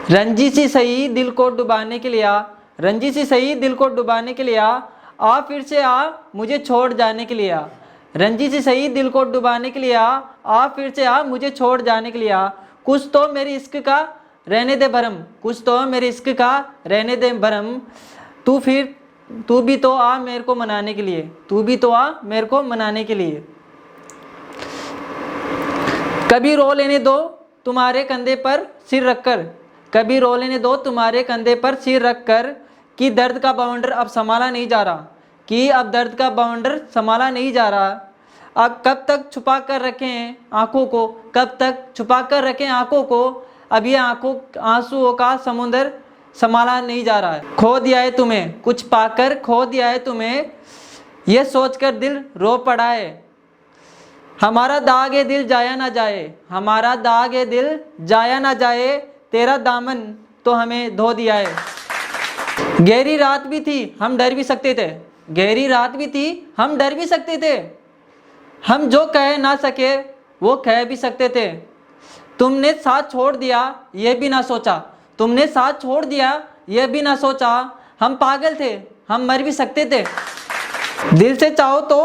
रंजी सी सही दिल को डुबाने के लिए आ, रंजी सी सही दिल को डुबाने के लिए आ फिर से आ मुझे छोड़ जाने के लिए आ। रंजी सी सही दिल को डुबाने के लिए आ फिर से आ मुझे छोड़ जाने के लिए आ। कुछ तो मेरे इश्क का रहने दे भरम, कुछ तो मेरे इश्क का रहने दे भरम। तू भी तो आ मेरे को मनाने के लिए, तू भी तो आ मेरे को मनाने के लिए। कभी रो लेने दो तुम्हारे कंधे पर सिर रखकर, कभी रो लेने दो तुम्हारे कंधे पर सिर रखकर, कि दर्द का बाउंडर अब संभाला नहीं जा रहा, कि अब दर्द का बाउंडर संभाला नहीं जा रहा। अब कब तक छुपा कर रखें आंखों को, कब तक छुपा कर रखें आंखों को, अब ये आंखों आंसुओं का समुंदर संभाला नहीं जा रहा है। खो दिया है तुम्हें कुछ पाकर, खो दिया है तुम्हें ये सोचकर दिल रो पड़ा है। हमारा दाग है दिल जाया ना जाए, हमारा दाग है दिल जाया ना जाए, तेरा दामन तो हमें धो दिया है। गहरी रात भी थी हम डर भी सकते थे, गहरी रात भी थी हम डर भी सकते थे, हम जो कह ना सके वो कह भी सकते थे। तुमने साथ छोड़ दिया ये भी ना सोचा, तुमने साथ छोड़ दिया ये भी ना सोचा, हम पागल थे हम मर भी सकते थे। दिल से चाहो तो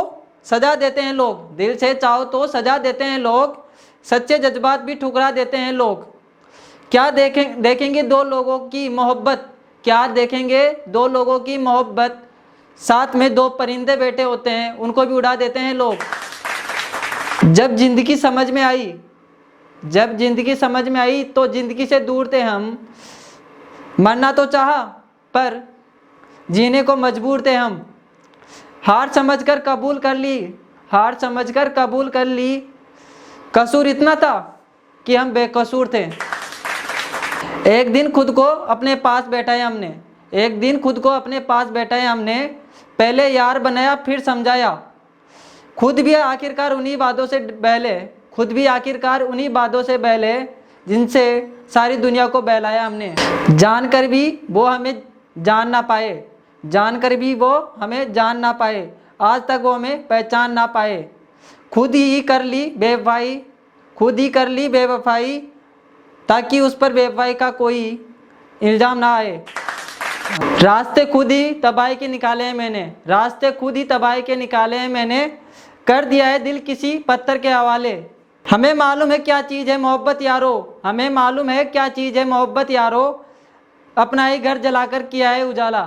सजा देते हैं लोग, दिल से चाहो तो सजा देते हैं लोग, सच्चे जज्बात भी ठुकरा देते हैं लोग। क्या देखेंगे दो लोगों की मोहब्बत, क्या देखेंगे दो लोगों की मोहब्बत, साथ में दो परिंदे बैठे होते हैं उनको भी उड़ा देते हैं लोग। जब जिंदगी समझ में आई, जब जिंदगी समझ में आई तो जिंदगी से दूर थे हम, मरना तो चाहा पर जीने को मजबूर थे हम। हार समझकर कबूल कर ली, हार समझकर कबूल कर ली, कसूर इतना था कि हम बेकसूर थे। एक दिन खुद को अपने पास बैठाया हमने, एक दिन खुद को अपने पास बैठाया हमने, पहले यार बनाया फिर समझाया, खुद भी आखिरकार उन्हीं बातों से बहले, खुद भी आखिरकार उन्हीं बातों से बहले जिनसे सारी दुनिया को बहलाया हमने। जानकर भी वो हमें जान ना पाए, जानकर भी वो हमें जान ना पाए, आज तक वो हमें पहचान ना पाए। खुद ही कर ली बेवफाई, खुद ही कर ली बेवफाई, ताकि उस पर बेवफाई का कोई इल्ज़ाम ना आए। रास्ते खुद ही तबाही के निकाले हैं मैंने, रास्ते खुद ही तबाही के निकाले हैं मैंने, कर दिया है दिल किसी पत्थर के हवाले। हमें मालूम है क्या चीज़ है मोहब्बत यारो, हमें मालूम है क्या चीज़ है मोहब्बत यारो, अपना ही घर जलाकर किया है उजाला।